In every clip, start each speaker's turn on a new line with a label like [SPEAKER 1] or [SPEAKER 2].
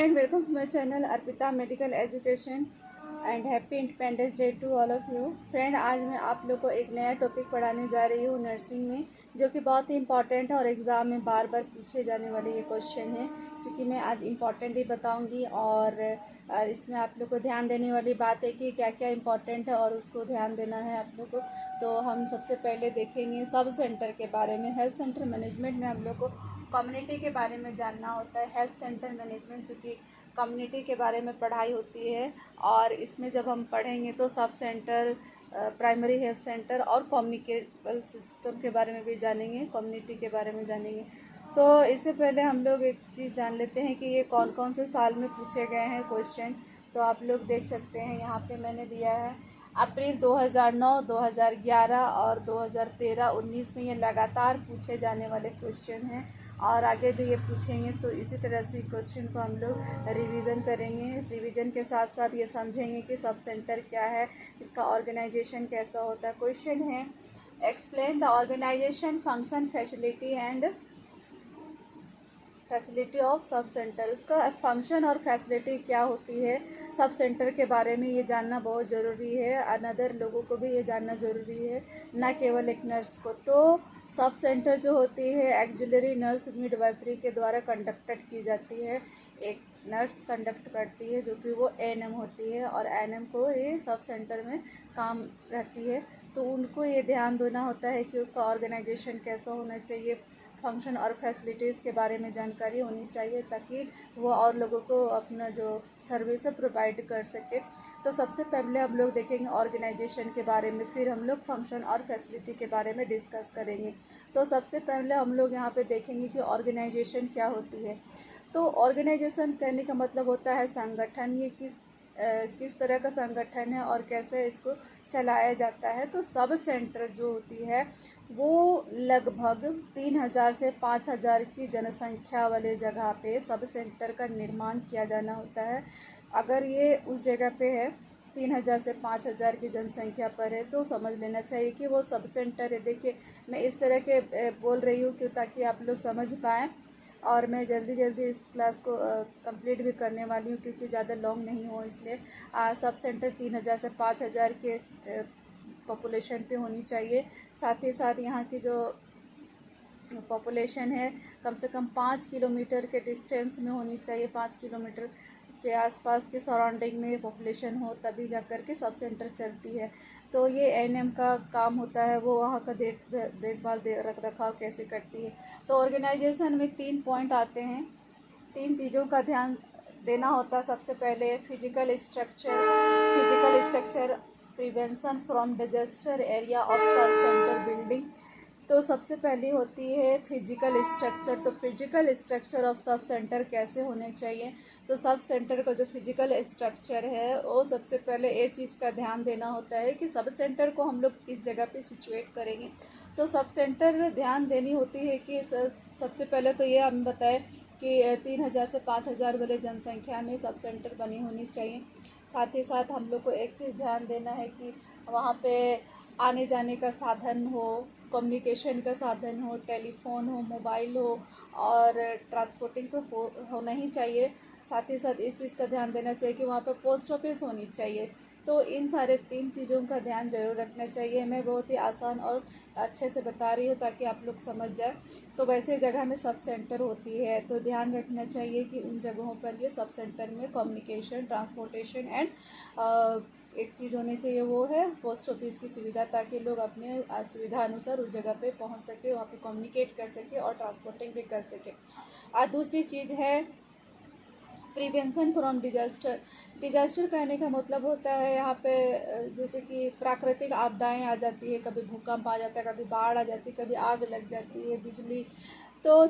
[SPEAKER 1] Friend, welcome to my channel Arpita medical education and happy independence day to all of you. Friend, आज मैं आप लोग को एक नया टॉपिक पढ़ाने जा रही हूँ नर्सिंग में, जो कि बहुत ही इंपॉर्टेंट है और एग्ज़ाम में बार बार पूछे जाने वाले ये क्वेश्चन है। क्योंकि मैं आज इम्पॉर्टेंट ही बताऊँगी और इसमें आप लोग को ध्यान देने वाली बात है कि क्या क्या इम्पॉर्टेंट है और उसको ध्यान देना है आप लोग को। तो हम सबसे पहले देखेंगे सब सेंटर के बारे में। हेल्थ सेंटर मैनेजमेंट में हम लोग को कम्युनिटी के बारे में जानना होता है। हेल्थ सेंटर मैनेजमेंट चूँकि कम्युनिटी के बारे में पढ़ाई होती है, और इसमें जब हम पढ़ेंगे तो sub centre, primary health centre और कम्युनिकेबल सिस्टम के बारे में भी जानेंगे, कम्युनिटी के बारे में जानेंगे। तो इससे पहले हम लोग एक चीज़ जान लेते हैं कि ये कौन कौन से साल में पूछे गए हैं क्वेश्चन। तो आप लोग देख सकते हैं यहाँ पे मैंने दिया है अप्रैल 2009, 2011 और 2013, 19 में ये लगातार पूछे जाने वाले क्वेश्चन हैं और आगे भी ये पूछेंगे। तो इसी तरह से क्वेश्चन को हम लोग रिवीजन करेंगे। रिवीजन के साथ साथ ये समझेंगे कि सब सेंटर क्या है, इसका ऑर्गेनाइजेशन कैसा होता है। क्वेश्चन है, explain the organisation, function, facility of sub centre. इसका फंक्शन और फैसिलिटी क्या होती है सब सेंटर के बारे में ये जानना बहुत ज़रूरी है। अनदर लोगों को भी ये जानना ज़रूरी है, ना केवल एक नर्स को। तो सब सेंटर जो होती है एक्जुलरी नर्स मिडवाइफरी के द्वारा कंडक्टेड की जाती है। एक नर्स कंडक्ट करती है जो कि वो एएनएम होती है, और एएनएम को ये सब सेंटर में काम रहती है। तो उनको ये ध्यान देना होता है कि उसका ऑर्गेनाइजेशन कैसा होना चाहिए, फंक्शन और फैसिलिटीज़ के बारे में जानकारी होनी चाहिए, ताकि वो और लोगों को अपना जो सर्विस है प्रोवाइड कर सके। तो सबसे पहले हम लोग देखेंगे ऑर्गेनाइजेशन के बारे में, फिर हम लोग फंक्शन और फैसिलिटी के बारे में डिस्कस करेंगे। तो सबसे पहले हम लोग यहाँ पे देखेंगे कि ऑर्गेनाइजेशन क्या होती है। तो ऑर्गेनाइजेशन कहने का मतलब होता है संगठन। ये किस तरह का संगठन है और कैसे इसको चलाया जाता है। तो सब सेंटर जो होती है वो लगभग 3000 से 5000 की जनसंख्या वाले जगह पे सब सेंटर का निर्माण किया जाना होता है। अगर ये उस जगह पे है 3000 से 5000 की जनसंख्या पर है, तो समझ लेना चाहिए कि वो सब सेंटर है। देखिए, मैं इस तरह के बोल रही हूँ कि ताकि आप लोग समझ पाएँ, और मैं जल्दी जल्दी इस क्लास को कंप्लीट भी करने वाली हूँ क्योंकि ज़्यादा लॉन्ग नहीं हो, इसलिए सब सेंटर 3000 से 5000 के पॉपुलेशन पे होनी चाहिए। साथ ही साथ यहाँ की जो पॉपुलेशन है कम से कम 5 किलोमीटर के डिस्टेंस में होनी चाहिए। 5 किलोमीटर के आसपास के सराउंडिंग में पॉपुलेशन हो, तभी जाकर के सब सेंटर चलती है। तो ये एएनएम का काम होता है, वो वहाँ का देखभाल रख रखाव कैसे करती है। तो ऑर्गेनाइजेशन में 3 पॉइंट आते हैं, 3 चीज़ों का ध्यान देना होता है। सबसे पहले physical structure, prevention from disaster area of sub centre building. तो सबसे पहली होती है फिजिकल स्ट्रक्चर। तो physical structure of sub centre कैसे होने चाहिए। तो सब सेंटर का जो फिजिकल स्ट्रक्चर है वो सबसे पहले एक चीज़ का ध्यान देना होता है कि सब सेंटर को हम लोग किस जगह पे सिचुएट करेंगे। तो सब सेंटर ध्यान देनी होती है कि सबसे पहले तो ये हम बताएं कि 3000 से 5000 वाले जनसंख्या में सब सेंटर बनी होनी चाहिए। साथ ही साथ हम लोग को एक चीज़ ध्यान देना है कि वहाँ पे आने जाने का साधन हो, कम्युनिकेशन का साधन हो, टेलीफोन हो, मोबाइल हो, और ट्रांसपोर्टिंग तो होना ही चाहिए। साथ ही साथ इस चीज़ का ध्यान देना चाहिए कि वहाँ पे पोस्ट ऑफिस होनी चाहिए। तो इन सारे 3 चीज़ों का ध्यान जरूर रखना चाहिए। मैं बहुत ही आसान और अच्छे से बता रही हूँ ताकि आप लोग समझ जाए। तो वैसे जगह में सब सेंटर होती है, तो ध्यान रखना चाहिए कि उन जगहों पर ये सब सेंटर में कम्युनिकेशन, ट्रांसपोर्टेशन एंड एक चीज़ होनी चाहिए, वो है पोस्ट ऑफिस की सुविधा, ताकि लोग अपने सुविधा अनुसार उस जगह पे पहुंच सके, वहाँ पे कम्युनिकेट कर सके और ट्रांसपोर्टिंग भी कर सके। दूसरी चीज़ है प्रिवेंशन फ्रॉम डिजास्टर कहने का मतलब होता है यहाँ पे जैसे कि प्राकृतिक आपदाएं आ जाती है, कभी भूकंप आ जाता है, कभी बाढ़ आ जाती है, कभी आग लग जाती है, बिजली। तो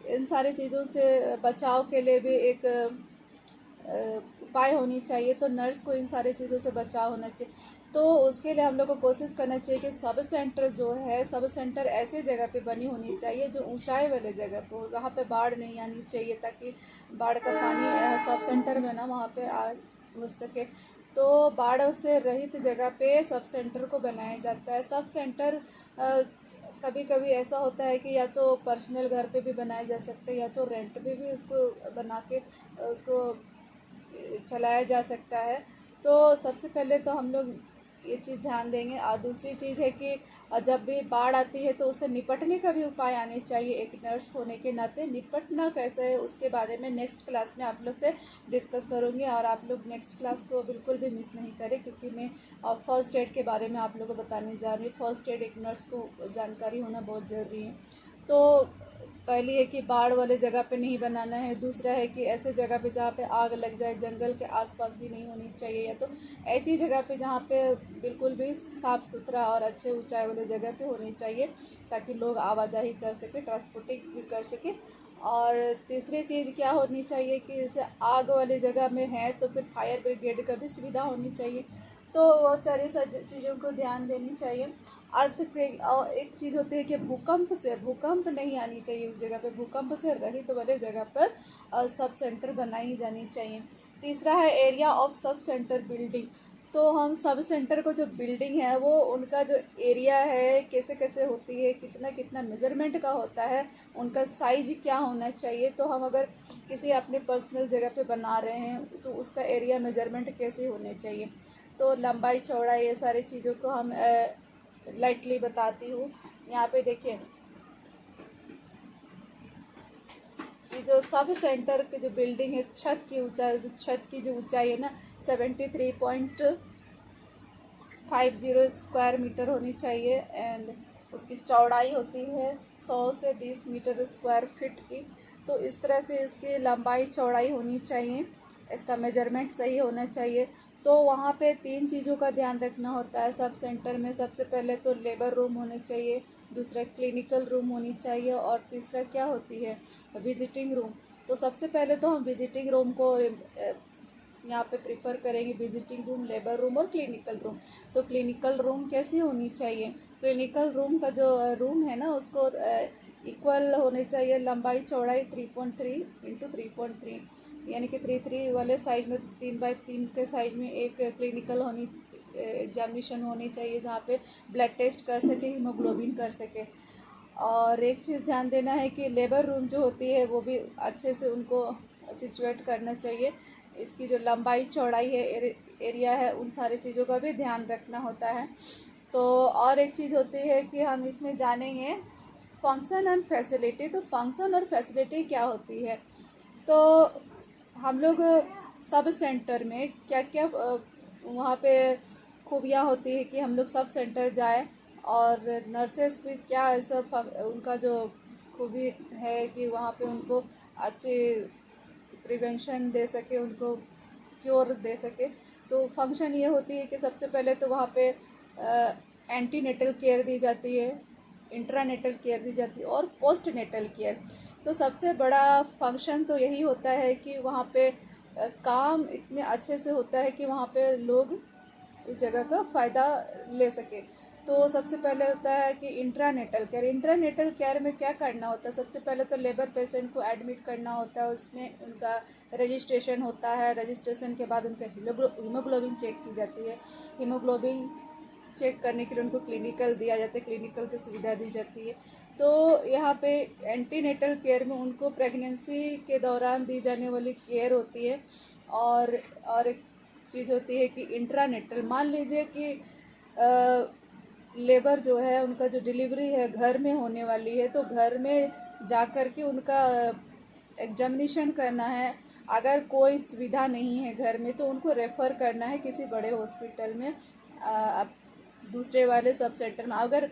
[SPEAKER 1] इन सारी चीज़ों से बचाव के लिए भी एक उपाय होनी चाहिए। तो नर्स को इन सारी चीज़ों से बचाव होना चाहिए। तो उसके लिए हम लोग को कोशिश करना चाहिए कि सब सेंटर जो है, सब सेंटर ऐसे जगह पे बनी होनी चाहिए जो ऊंचाई वाले जगह पे हो, वहाँ पे बाढ़ नहीं आनी चाहिए, ताकि बाढ़ का पानी सब सेंटर में ना वहाँ पे आ घुस सके। तो बाढ़ से रहित जगह पे सब सेंटर को बनाया जाता है। सब सेंटर कभी कभी ऐसा होता है कि या तो पर्सनल घर पे भी बनाए जा सकते हैं, या तो रेंट पे भी उसको बना के उसको चलाया जा सकता है। तो सबसे पहले तो हम लोग ये चीज़ ध्यान देंगे। और दूसरी चीज़ है कि जब भी बाढ़ आती है तो उससे निपटने का भी उपाय आने चाहिए। एक नर्स होने के नाते निपटना कैसे है उसके बारे में नेक्स्ट क्लास में आप लोग से डिस्कस करूँगी, और आप लोग नेक्स्ट क्लास को बिल्कुल भी मिस नहीं करें, क्योंकि मैं फर्स्ट एड के बारे में आप लोगों को बताने जा रही हूँ। फर्स्ट एड एक नर्स को जानकारी होना बहुत ज़रूरी है। तो पहली है कि बाढ़ वाले जगह पे नहीं बनाना है। दूसरा है कि ऐसे जगह पे जहाँ पे आग लग जाए, जंगल के आसपास भी नहीं होनी चाहिए, या तो ऐसी जगह पे जहाँ पे बिल्कुल भी साफ़ सुथरा और अच्छे ऊंचाई वाले जगह पे होनी चाहिए, ताकि लोग आवाजाही कर सके, ट्रांसपोर्टिंग भी कर सके। और तीसरी चीज़ क्या होनी चाहिए कि जैसे आग वाली जगह में है तो फिर फायर ब्रिगेड का भी सुविधा होनी चाहिए। तो वो सारी चीज़ों को ध्यान देनी चाहिए। अर्थक्वेक और एक चीज़ होती है कि भूकंप नहीं आनी चाहिए उस जगह पे। भूकंप से रहित वाले जगह पर सब सेंटर बनाई जानी चाहिए। तीसरा है area of sub centre building. तो हम सब सेंटर को जो बिल्डिंग है वो उनका जो एरिया है कैसे कैसे होती है, कितना कितना मेजरमेंट का होता है, उनका साइज क्या होना चाहिए। तो हम अगर किसी अपने पर्सनल जगह पे बना रहे हैं तो उसका एरिया मेजरमेंट कैसे होने चाहिए। तो लंबाई चौड़ाई ये सारी चीज़ों को हम लाइटली बताती हूँ। यहाँ पे देखिए कि जो सब सेंटर की जो बिल्डिंग है, छत की ऊंचाई, जो छत की जो ऊंचाई है ना 73.50 स्क्वायर मीटर होनी चाहिए। एंड उसकी चौड़ाई होती है 100 से 20 मीटर स्क्वायर फीट की। तो इस तरह से इसकी लंबाई चौड़ाई होनी चाहिए, इसका मेजरमेंट सही होना चाहिए। तो वहाँ पे 3 चीज़ों का ध्यान रखना होता है सब सेंटर में। सबसे पहले तो लेबर रूम होने चाहिए, दूसरा क्लिनिकल रूम होनी चाहिए, और तीसरा क्या होती है विजिटिंग रूम। तो सबसे पहले तो हम विजिटिंग रूम को यहाँ पे प्रिफर करेंगे, विजिटिंग रूम, लेबर रूम और क्लिनिकल रूम। तो क्लिनिकल रूम कैसी होनी चाहिए, क्लिनिकल रूम का जो रूम है ना उसको इक्वल होने चाहिए लंबाई चौड़ाई 3.3 इंटू 3.3, यानी कि 3 वाले साइज में 3x3 के साइज में एक क्लिनिकल होनी एग्जामिनेशन होनी चाहिए, जहाँ पे ब्लड टेस्ट कर सके, हीमोग्लोबिन कर सके। और एक चीज़ ध्यान देना है कि लेबर रूम जो होती है वो भी अच्छे से उनको सिचुएट करना चाहिए। इसकी जो लंबाई चौड़ाई है, एरिया है, उन सारी चीज़ों का भी ध्यान रखना होता है। तो और एक चीज़ होती है कि हम इसमें जानेंगे फंक्शन एंड फैसिलिटी। तो फंक्शन और फैसिलिटी क्या होती है, तो हम लोग सब सेंटर में क्या क्या वहाँ पे खूबियाँ होती है कि हम लोग सब सेंटर जाए, और नर्सेस भी क्या ऐसा उनका जो खूबी है कि वहाँ पे उनको अच्छे प्रिवेंशन दे सके, उनको क्योर दे सके। तो फंक्शन ये होती है कि सबसे पहले तो वहाँ पे एंटीनेटल केयर दी जाती है, इंट्रानेटल केयर दी जाती है, और पोस्ट नेटल केयर। तो सबसे बड़ा फंक्शन तो यही होता है कि वहाँ पे काम इतने अच्छे से होता है कि वहाँ पे लोग उस जगह का फ़ायदा ले सके। तो सबसे पहले होता है कि इंट्रानेटल केयर। इंट्रानेटल केयर में क्या करना होता है, सबसे पहले तो लेबर पेशेंट को एडमिट करना होता है, उसमें उनका रजिस्ट्रेशन होता है। रजिस्ट्रेशन के बाद उनका हीमोग्लोबिन चेक की जाती है। हीमोग्लोबिन चेक करने के लिए उनको क्लिनिकल दिया जाता है, क्लिनिकल की सुविधा दी जाती है। तो यहाँ पे एंटीनेटल केयर में उनको प्रेगनेंसी के दौरान दी जाने वाली केयर होती है। और एक चीज़ होती है कि इंट्रानेटल, मान लीजिए कि लेबर जो है उनका जो डिलीवरी है घर में होने वाली है, तो घर में जा कर के उनका एग्जामिनेशन करना है। अगर कोई सुविधा नहीं है घर में तो उनको रेफ़र करना है किसी बड़े हॉस्पिटल में, दूसरे वाले सब सेंटर में। अगर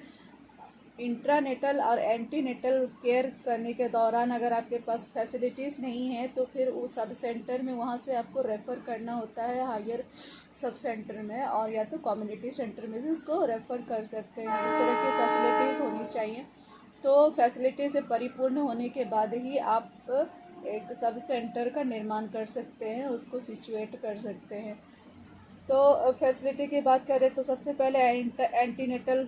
[SPEAKER 1] इंट्रानेटल और एंटीनेटल केयर करने के दौरान अगर आपके पास फैसिलिटीज़ नहीं है तो फिर उस सब सेंटर में वहाँ से आपको रेफ़र करना होता है हायर सब सेंटर में, और या तो कम्युनिटी सेंटर में भी उसको रेफ़र कर सकते हैं। इस तरह की फैसिलिटीज़ होनी चाहिए। तो फैसिलिटी से परिपूर्ण होने के बाद ही आप एक सब सेंटर का निर्माण कर सकते हैं, उसको सिचुएट कर सकते हैं। तो फैसिलिटी की बात करें तो सबसे पहले एंटीनेटल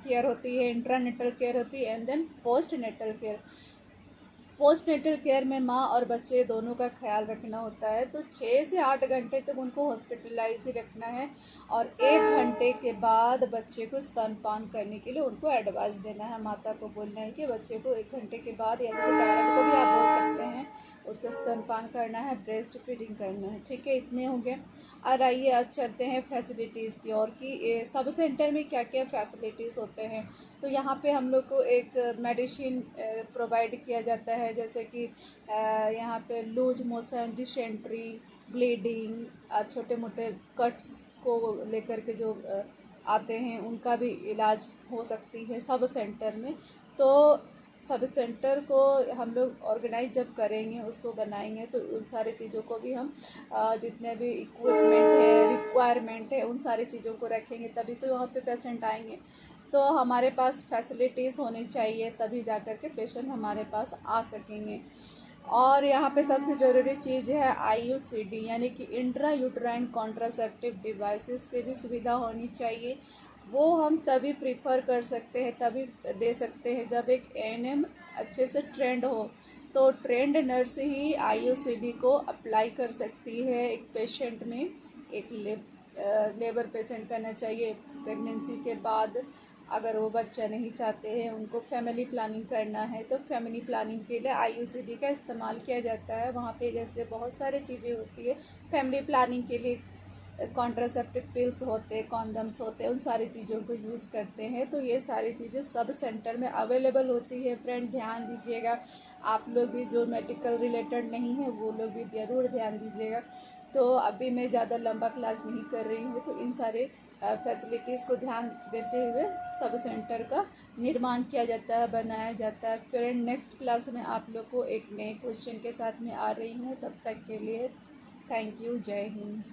[SPEAKER 1] केयर होती है, इंट्रानेटल केयर होती है, and then postnatal care. Postnatal care में माँ और बच्चे दोनों का ख्याल रखना होता है, तो 6 से 8 घंटे तक उनको हॉस्पिटलाइज ही रखना है और 1 घंटे के बाद बच्चे को स्तनपान करने के लिए उनको एडवाइस देना है। माता को बोलना है कि बच्चे को 1 घंटे के बाद, या तो पेरेंट को भी आप बोल सकते हैं, उसको स्तनपान करना है, ब्रेस्ट फीडिंग करना है। ठीक है, इतने हो गए। और आइए अब चलते हैं फैसिलिटीज़ की ओर कि सब सेंटर में क्या क्या फैसिलिटीज़ होते हैं। तो यहाँ पे हम लोग को एक मेडिसिन प्रोवाइड किया जाता है, जैसे कि यहाँ पे लूज मोशन, डिसेंट्री, ब्लीडिंग, छोटे मोटे कट्स को लेकर के जो आते हैं उनका भी इलाज हो सकती है सब सेंटर में। तो सब सेंटर को हम लोग ऑर्गेनाइज जब करेंगे, उसको बनाएंगे, तो उन सारी चीज़ों को भी हम जितने भी इक्विपमेंट है, रिक्वायरमेंट है, उन सारी चीज़ों को रखेंगे, तभी तो वहाँ पे पेशेंट आएंगे। तो हमारे पास फैसिलिटीज़ होनी चाहिए, तभी जा कर के पेशेंट हमारे पास आ सकेंगे। और यहाँ पे सबसे ज़रूरी चीज़ है IUCD, यानी कि इंट्रा यूट्राइन कॉन्ट्रासेप्टिव डिवाइसेस की भी सुविधा होनी चाहिए। वो हम तभी प्रीफर कर सकते हैं, तभी दे सकते हैं जब एक ANM अच्छे से ट्रेंड हो। तो ट्रेंड नर्स ही IUCD को अप्लाई कर सकती है एक पेशेंट में। एक लेबर पेशेंट करना चाहिए प्रेगनेंसी के बाद। अगर वो बच्चा नहीं चाहते हैं, उनको फैमिली प्लानिंग करना है, तो फैमिली प्लानिंग के लिए IUCD का इस्तेमाल किया जाता है। वहाँ पे जैसे बहुत सारी चीज़ें होती है फैमिली प्लानिंग के लिए, कॉन्ट्रासेप्टिव पिल्स होते हैं, कॉन्डम्स होते हैं, उन सारी चीज़ों को यूज़ करते हैं। तो ये सारी चीज़ें सब सेंटर में अवेलेबल होती है। फ्रेंड ध्यान दीजिएगा, आप लोग भी जो मेडिकल रिलेटेड नहीं है वो लोग भी ज़रूर ध्यान दीजिएगा। तो अभी मैं ज़्यादा लंबा क्लास नहीं कर रही हूँ, तो इन सारे फैसिलिटीज़ को ध्यान देते हुए सब सेंटर का निर्माण किया जाता है, बनाया जाता है। फ्रेंड नेक्स्ट क्लास में आप लोग को एक नए क्वेश्चन के साथ में आ रही हूँ। तब तक के लिए थैंक यू, जय हिंद।